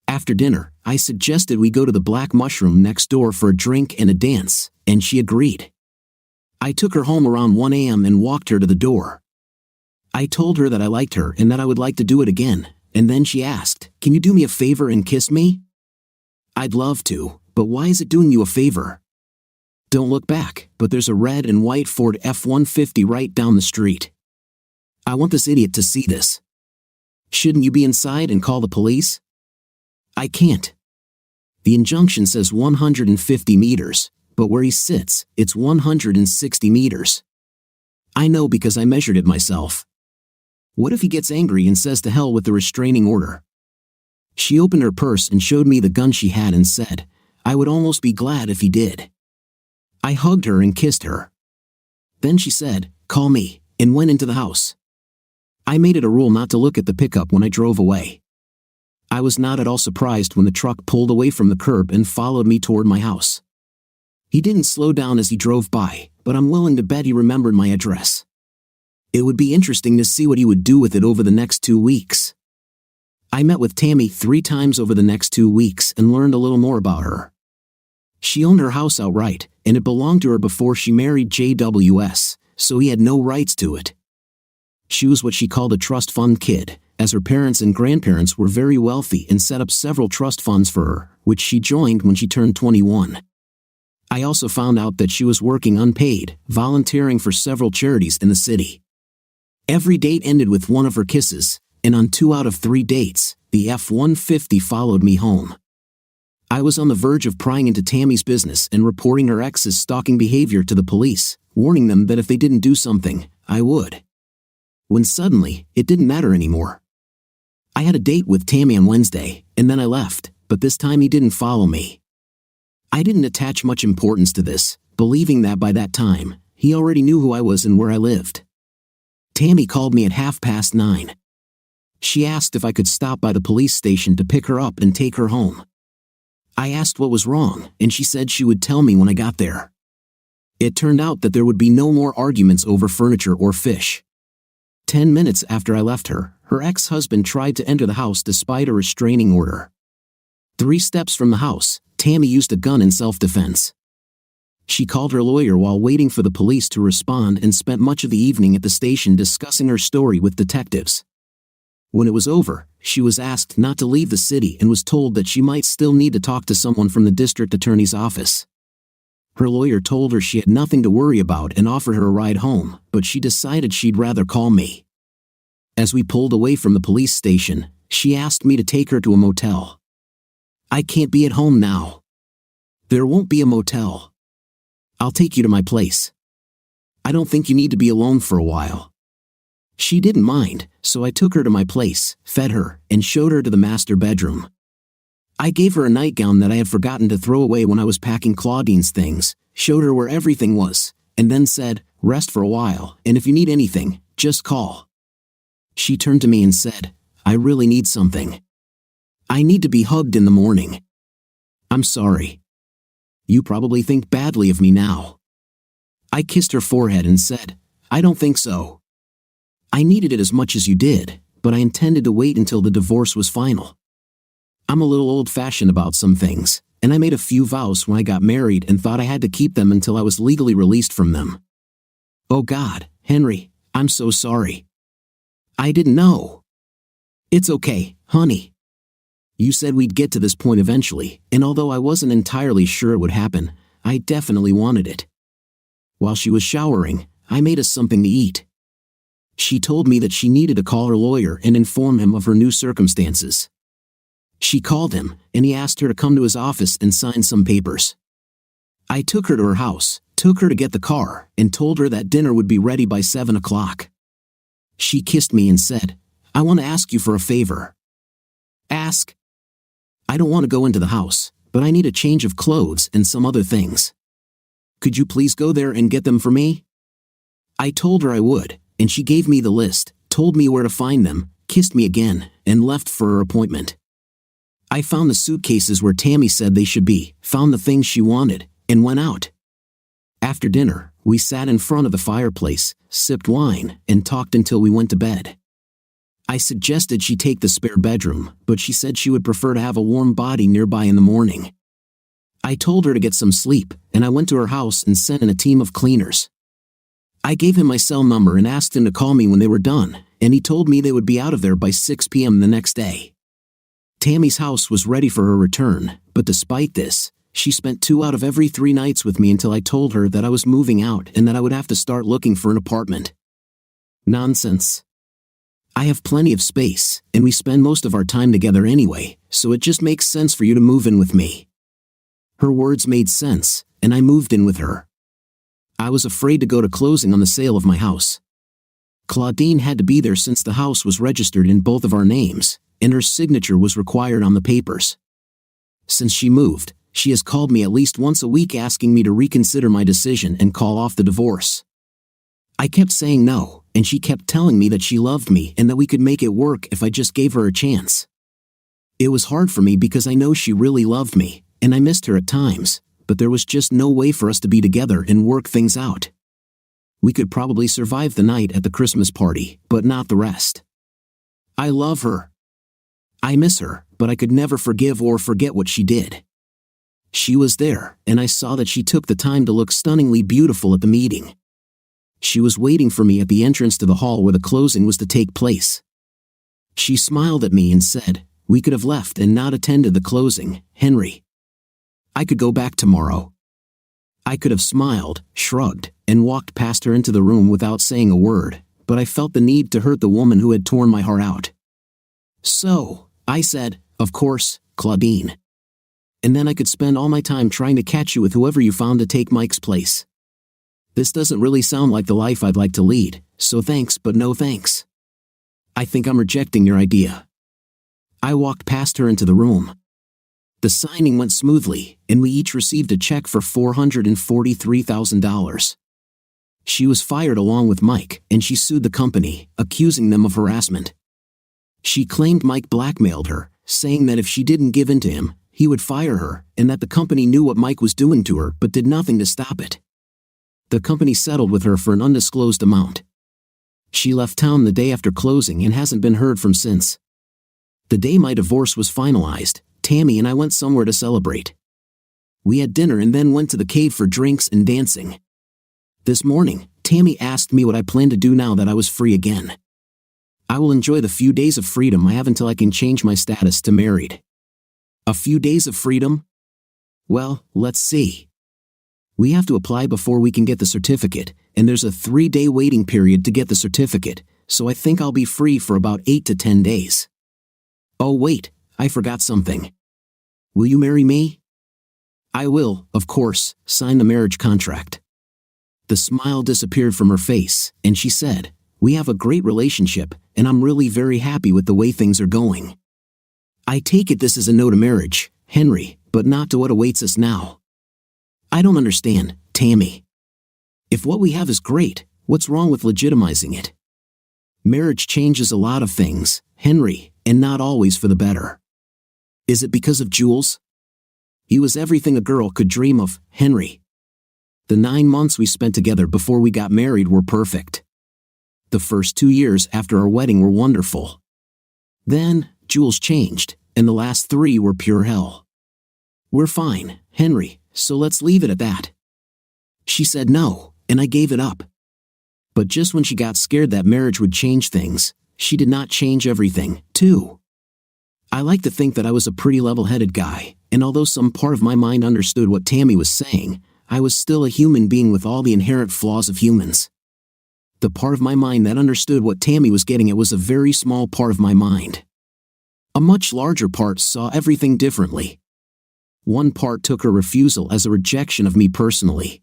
S2: After dinner, I suggested we go to the Black Mushroom next door for a drink and a dance, and she agreed. I took her home around 1 a.m. and walked her to the door. I told her that I liked her and that I would like to do it again, and then she asked, "Can you do me a favor and kiss me?" I'd love to, but why is it doing you a favor? Don't look back, but there's a red and white Ford F-150 right down the street. I want this idiot to see this. Shouldn't you be inside and call the police? I can't. The injunction says 150 meters, but where he sits, it's 160 meters. I know because I measured it myself. What if he gets angry and says to hell with the restraining order? She opened her purse and showed me the gun she had and said, I would almost be glad if he did. I hugged her and kissed her. Then she said, call me, and went into the house. I made it a rule not to look at the pickup when I drove away. I was not at all surprised when the truck pulled away from the curb and followed me toward my house. He didn't slow down as he drove by, but I'm willing to bet he remembered my address. It would be interesting to see what he would do with it over the next 2 weeks. I met with Tammy 3 times over the next 2 weeks and learned a little more about her. She owned her house outright, and it belonged to her before she married JWS, so he had no rights to it. She was what she called a trust fund kid, as her parents and grandparents were very wealthy and set up several trust funds for her, which she joined when she turned 21. I also found out that she was working unpaid, volunteering for several charities in the city. Every date ended with one of her kisses, and on 2 out of 3 dates, the F-150 followed me home. I was on the verge of prying into Tammy's business and reporting her ex's stalking behavior to the police, warning them that if they didn't do something, I would. When suddenly, it didn't matter anymore. I had a date with Tammy on Wednesday, and then I left, but this time he didn't follow me. I didn't attach much importance to this, believing that by that time, he already knew who I was and where I lived. Tammy called me at 9:30. She asked if I could stop by the police station to pick her up and take her home. I asked what was wrong, and she said she would tell me when I got there. It turned out that there would be no more arguments over furniture or fish. 10 minutes after I left her, her ex-husband tried to enter the house despite a restraining order. 3 steps from the house, Tammy used a gun in self-defense. She called her lawyer while waiting for the police to respond and spent much of the evening at the station discussing her story with detectives. When it was over, she was asked not to leave the city and was told that she might still need to talk to someone from the district attorney's office. Her lawyer told her she had nothing to worry about and offered her a ride home, but she decided she'd rather call me. As we pulled away from the police station, she asked me to take her to a motel. I can't be at home now. There won't be a motel. I'll take you to my place. I don't think you need to be alone for a while. She didn't mind, so I took her to my place, fed her, and showed her to the master bedroom. I gave her a nightgown that I had forgotten to throw away when I was packing Claudine's things, showed her where everything was, and then said, rest for a while, and if you need anything, just call. She turned to me and said, I really need something. I need to be hugged in the morning. I'm sorry. You probably think badly of me now. I kissed her forehead and said, I don't think so. I needed it as much as you did, but I intended to wait until the divorce was final. I'm a little old-fashioned about some things, and I made a few vows when I got married and thought I had to keep them until I was legally released from them. Oh God, Henry, I'm so sorry. I didn't know. It's okay, honey. You said we'd get to this point eventually, and although I wasn't entirely sure it would happen, I definitely wanted it. While she was showering, I made us something to eat. She told me that she needed to call her lawyer and inform him of her new circumstances. She called him, and he asked her to come to his office and sign some papers. I took her to her house, took her to get the car, and told her that dinner would be ready by 7 o'clock. She kissed me and said, I want to ask you for a favor. Ask. I don't want to go into the house, but I need a change of clothes and some other things. Could you please go there and get them for me? I told her I would, and she gave me the list, told me where to find them, kissed me again, and left for her appointment. I found the suitcases where Tammy said they should be, found the things she wanted, and went out. After dinner, we sat in front of the fireplace, sipped wine, and talked until we went to bed. I suggested she take the spare bedroom, but she said she would prefer to have a warm body nearby in the morning. I told her to get some sleep, and I went to her house and sent in a team of cleaners. I gave him my cell number and asked him to call me when they were done, and he told me they would be out of there by 6 p.m. the next day. Tammy's house was ready for her return, but despite this, she spent 2 out of every 3 nights with me until I told her that I was moving out and that I would have to start looking for an apartment. Nonsense. I have plenty of space, and we spend most of our time together anyway, so it just makes sense for you to move in with me." Her words made sense, and I moved in with her. I was afraid to go to closing on the sale of my house. Claudine had to be there since the house was registered in both of our names, and her signature was required on the papers. Since she moved, she has called me at least once a week asking me to reconsider my decision and call off the divorce. I kept saying no, and she kept telling me that she loved me and that we could make it work if I just gave her a chance. It was hard for me because I know she really loved me, and I missed her at times, but there was just no way for us to be together and work things out. We could probably survive the night at the Christmas party, but not the rest. I love her. I miss her, but I could never forgive or forget what she did. She was there, and I saw that she took the time to look stunningly beautiful at the meeting. She was waiting for me at the entrance to the hall where the closing was to take place. She smiled at me and said, "We could have left and not attended the closing, Henry. I could go back tomorrow." I could have smiled, shrugged, and walked past her into the room without saying a word, but I felt the need to hurt the woman who had torn my heart out. "So," I said, "of course, Claudine. And then I could spend all my time trying to catch you with whoever you found to take Mike's place. This doesn't really sound like the life I'd like to lead, so thanks but no thanks. I think I'm rejecting your idea." I walked past her into the room. The signing went smoothly, and we each received a check for $443,000. She was fired along with Mike, and she sued the company, accusing them of harassment. She claimed Mike blackmailed her, saying that if she didn't give in to him, he would fire her, and that the company knew what Mike was doing to her but did nothing to stop it. The company settled with her for an undisclosed amount. She left town the day after closing and hasn't been heard from since. The day my divorce was finalized, Tammy and I went somewhere to celebrate. We had dinner and then went to the cave for drinks and dancing. This morning, Tammy asked me what I plan to do now that I was free again. I will enjoy the few days of freedom I have until I can change my status to married. A few days of freedom? Well, let's see. We have to apply before we can get the certificate, and there's a 3-day waiting period to get the certificate, so I think I'll be free for about 8 to 10 days. Oh wait, I forgot something. Will you marry me? I will, of course, sign the marriage contract. The smile disappeared from her face, and she said, "We have a great relationship, and I'm really very happy with the way things are going. I take it this is a no to marriage, Henry, but not to what awaits us now." I don't understand, Tammy. If what we have is great, what's wrong with legitimizing it? Marriage changes a lot of things, Henry, and not always for the better. Is it because of Jules? He was everything a girl could dream of, Henry. The 9 months we spent together before we got married were perfect. The first 2 years after our wedding were wonderful. Then, Jules changed, and the last 3 were pure hell. We're fine, Henry, so let's leave it at that. She said no, and I gave it up. But just when she got scared that marriage would change things, she did not change everything, too. I like to think that I was a pretty level-headed guy, and although some part of my mind understood what Tammy was saying, I was still a human being with all the inherent flaws of humans. The part of my mind that understood what Tammy was getting at was a very small part of my mind. A much larger part saw everything differently. One part took her refusal as a rejection of me personally.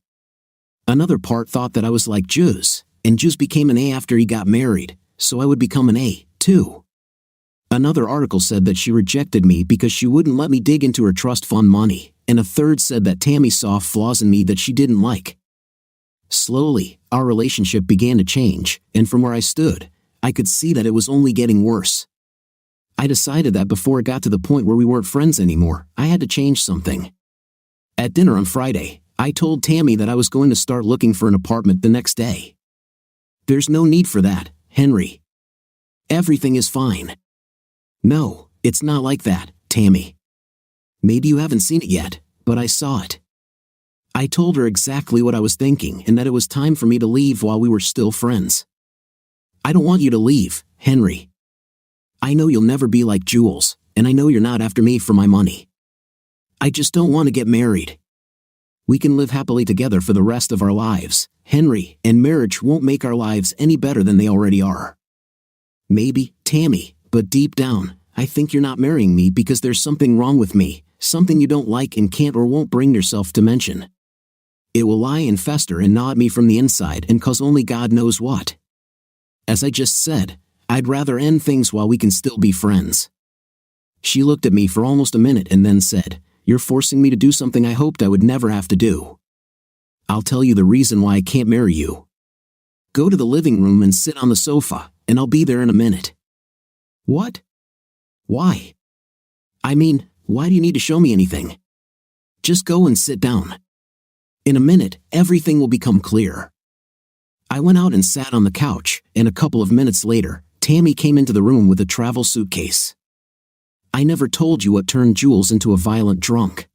S2: Another part thought that I was like Jules, and Jules became an A after he got married, so I would become an A, too. Another article said that she rejected me because she wouldn't let me dig into her trust fund money, and a third said that Tammy saw flaws in me that she didn't like. Slowly, our relationship began to change, and from where I stood, I could see that it was only getting worse. I decided that before it got to the point where we weren't friends anymore, I had to change something. At dinner on Friday, I told Tammy that I was going to start looking for an apartment the next day. There's no need for that, Henry. Everything is fine. No, it's not like that, Tammy. Maybe you haven't seen it yet, but I saw it. I told her exactly what I was thinking and that it was time for me to leave while we were still friends. I don't want you to leave, Henry. I know you'll never be like Jules, and I know you're not after me for my money. I just don't want to get married. We can live happily together for the rest of our lives, Henry, and marriage won't make our lives any better than they already are. Maybe, Tammy, but deep down, I think you're not marrying me because there's something wrong with me, something you don't like and can't or won't bring yourself to mention. It will lie and fester and gnaw at me from the inside and cause only God knows what. As I just said, I'd rather end things while we can still be friends." She looked at me for almost a minute and then said, "You're forcing me to do something I hoped I would never have to do. I'll tell you the reason why I can't marry you. Go to the living room and sit on the sofa, and I'll be there in a minute." "What? Why? I mean, why do you need to show me anything? Just go and sit down. In a minute, everything will become clear." I went out and sat on the couch, and a couple of minutes later, Tammy came into the room with a travel suitcase. "I never told you what turned Jules into a violent drunk.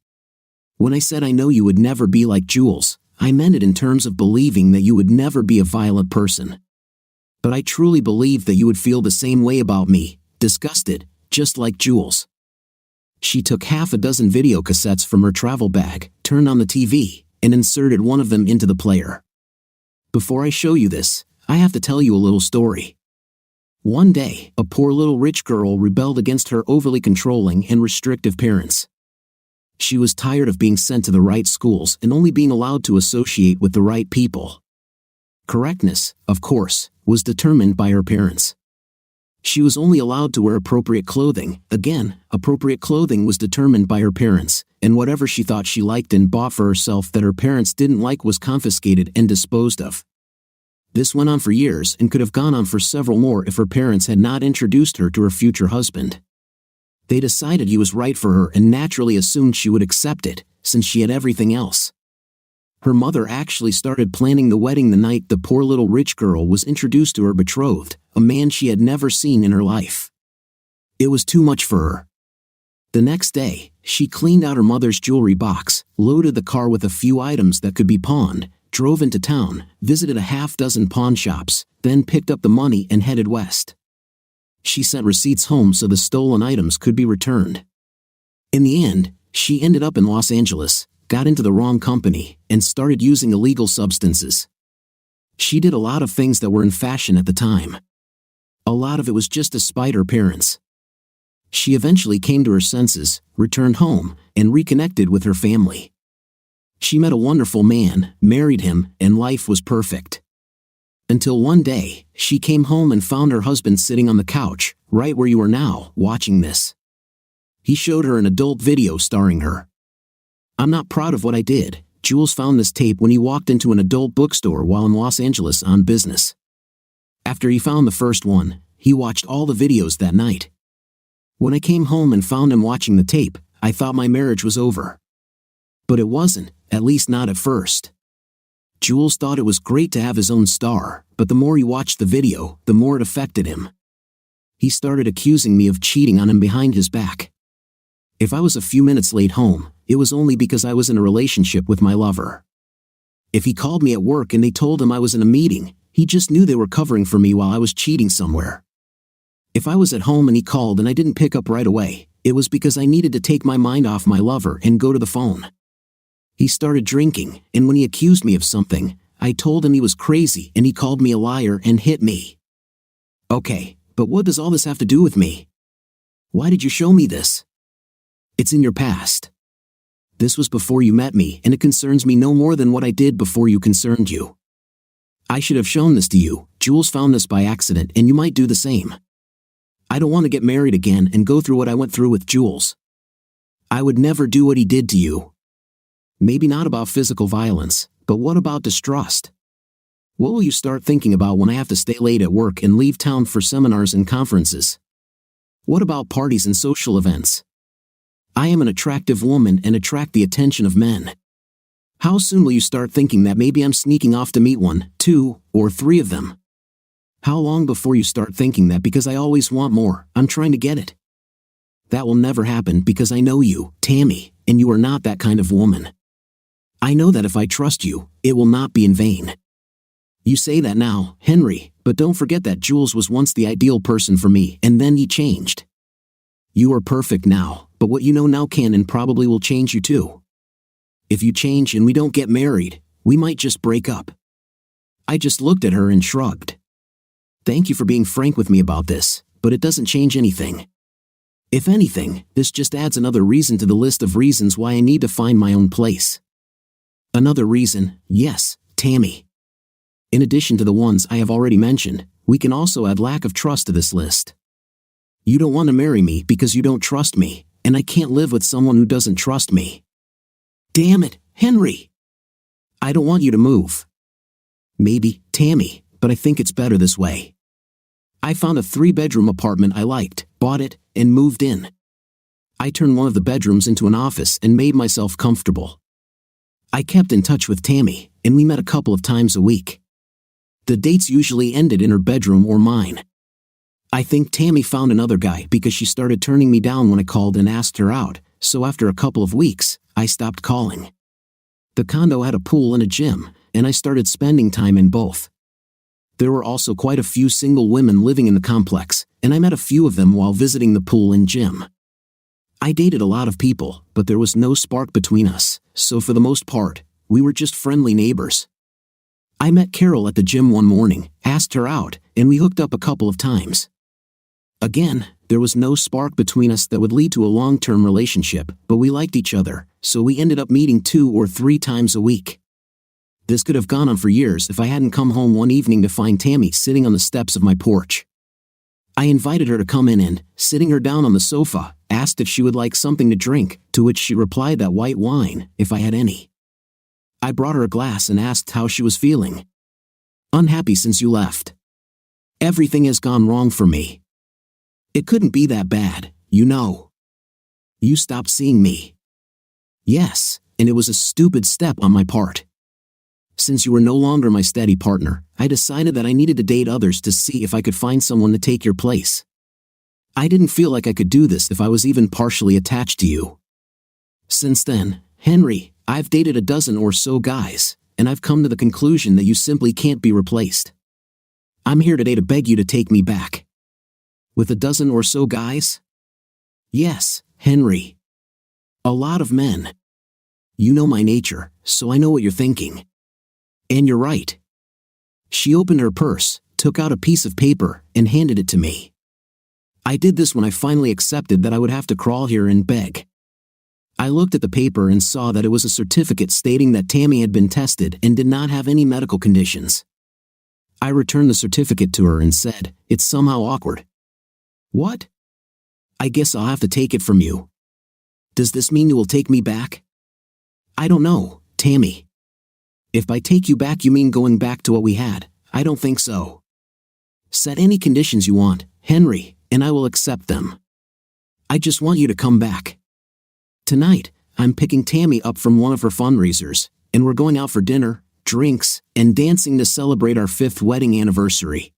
S2: When I said I know you would never be like Jules, I meant it in terms of believing that you would never be a violent person. But I truly believed that you would feel the same way about me, disgusted, just like Jules." She took half a dozen video cassettes from her travel bag, turned on the TV, and inserted one of them into the player. "Before I show you this, I have to tell you a little story. One day, a poor little rich girl rebelled against her overly controlling and restrictive parents. She was tired of being sent to the right schools and only being allowed to associate with the right people. Correctness, of course, was determined by her parents. She was only allowed to wear appropriate clothing. Again, appropriate clothing was determined by her parents, and whatever she thought she liked and bought for herself that her parents didn't like was confiscated and disposed of. This went on for years and could have gone on for several more if her parents had not introduced her to her future husband. They decided he was right for her and naturally assumed she would accept it, since she had everything else. Her mother actually started planning the wedding the night the poor little rich girl was introduced to her betrothed, a man she had never seen in her life. It was too much for her. The next day, she cleaned out her mother's jewelry box, loaded the car with a few items that could be pawned, drove into town, visited a half-dozen pawn shops, then picked up the money and headed west. She sent receipts home so the stolen items could be returned. In the end, she ended up in Los Angeles, got into the wrong company, and started using illegal substances. She did a lot of things that were in fashion at the time. A lot of it was just to spite her parents. She eventually came to her senses, returned home, and reconnected with her family. She met a wonderful man, married him, and life was perfect. Until one day, she came home and found her husband sitting on the couch, right where you are now, watching this. He showed her an adult video starring her. "I'm not proud of what I did." Jules found this tape when he walked into an adult bookstore while in Los Angeles on business. After he found the first one, he watched all the videos that night. "When I came home and found him watching the tape, I thought my marriage was over. But it wasn't, at least not at first." Jules thought it was great to have his own star, but the more he watched the video, the more it affected him. He started accusing me of cheating on him behind his back. If I was a few minutes late home, it was only because I was in a relationship with my lover. If he called me at work and they told him I was in a meeting, he just knew they were covering for me while I was cheating somewhere. If I was at home and he called and I didn't pick up right away, it was because I needed to take my mind off my lover and go to the phone. He started drinking, and when he accused me of something, I told him he was crazy and he called me a liar and hit me. Okay, but what does all this have to do with me? Why did you show me this? It's in your past. This was before you met me, and it concerns me no more than what I did before you concerned you. I should have shown this to you. Jules found this by accident, and you might do the same. I don't want to get married again and go through what I went through with Jules. I would never do what he did to you. Maybe not about physical violence, but what about distrust? What will you start thinking about when I have to stay late at work and leave town for seminars and conferences? What about parties and social events? I am an attractive woman and attract the attention of men. How soon will you start thinking that maybe I'm sneaking off to meet 1, 2, or 3 of them? How long before you start thinking that because I always want more, I'm trying to get it? That will never happen because I know you, Tammy, and you are not that kind of woman. I know that if I trust you, it will not be in vain. You say that now, Henry, but don't forget that Jules was once the ideal person for me and then he changed. You are perfect now, but what you know now can and probably will change you too. If you change and we don't get married, we might just break up." I just looked at her and shrugged. Thank you for being frank with me about this, but it doesn't change anything. If anything, this just adds another reason to the list of reasons why I need to find my own place. Another reason, yes, Tammy. In addition to the ones I have already mentioned, we can also add lack of trust to this list. You don't want to marry me because you don't trust me, and I can't live with someone who doesn't trust me. Damn it, Henry! I don't want you to move. Maybe, Tammy, but I think it's better this way. I found a 3-bedroom apartment I liked, bought it, and moved in. I turned one of the bedrooms into an office and made myself comfortable. I kept in touch with Tammy, and we met a couple of times a week. The dates usually ended in her bedroom or mine. I think Tammy found another guy because she started turning me down when I called and asked her out, so after a couple of weeks, I stopped calling. The condo had a pool and a gym, and I started spending time in both. There were also quite a few single women living in the complex, and I met a few of them while visiting the pool and gym. I dated a lot of people, but there was no spark between us, so for the most part, we were just friendly neighbors. I met Carol at the gym one morning, asked her out, and we hooked up a couple of times. Again, there was no spark between us that would lead to a long-term relationship, but we liked each other, so we ended up meeting 2 or 3 times a week. This could have gone on for years if I hadn't come home one evening to find Tammy sitting on the steps of my porch. I invited her to come in and, sitting her down on the sofa, asked if she would like something to drink, to which she replied that white wine, if I had any. I brought her a glass and asked how she was feeling. Unhappy since you left. Everything has gone wrong for me. It couldn't be that bad, you know. You stopped seeing me. Yes, and it was a stupid step on my part. Since you were no longer my steady partner, I decided that I needed to date others to see if I could find someone to take your place. I didn't feel like I could do this if I was even partially attached to you. Since then, Henry, I've dated a dozen or so guys, and I've come to the conclusion that you simply can't be replaced. I'm here today to beg you to take me back. With a dozen or so guys? Yes, Henry. A lot of men. You know my nature, so I know what you're thinking. And you're right. She opened her purse, took out a piece of paper, and handed it to me. I did this when I finally accepted that I would have to crawl here and beg. I looked at the paper and saw that it was a certificate stating that Tammy had been tested and did not have any medical conditions. I returned the certificate to her and said, "It's somehow awkward." "What?" "I guess I'll have to take it from you." "Does this mean you will take me back?" "I don't know, Tammy. If by take you back you mean going back to what we had, I don't think so. Set any conditions you want, Henry, and I will accept them. I just want you to come back. Tonight, I'm picking Tammy up from one of her fundraisers, and we're going out for dinner, drinks, and dancing to celebrate our 5th wedding anniversary.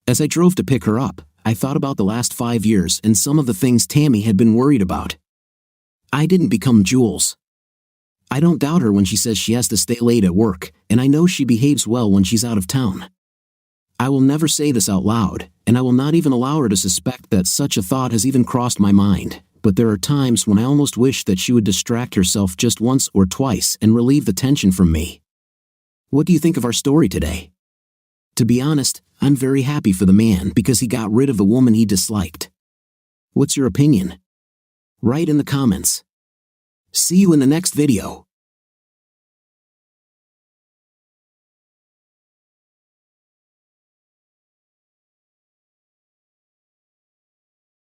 S2: As I drove to pick her up, I thought about the last 5 years and some of the things Tammy had been worried about. I didn't become Jules. I don't doubt her when she says she has to stay late at work, and I know she behaves well when she's out of town. I will never say this out loud, and I will not even allow her to suspect that such a thought has even crossed my mind, but there are times when I almost wish that she would distract herself just once or twice and relieve the tension from me. What do you think of our story today? To be honest, I'm very happy for the man because he got rid of the woman he disliked. What's your opinion? Write in the comments. See you in the next video.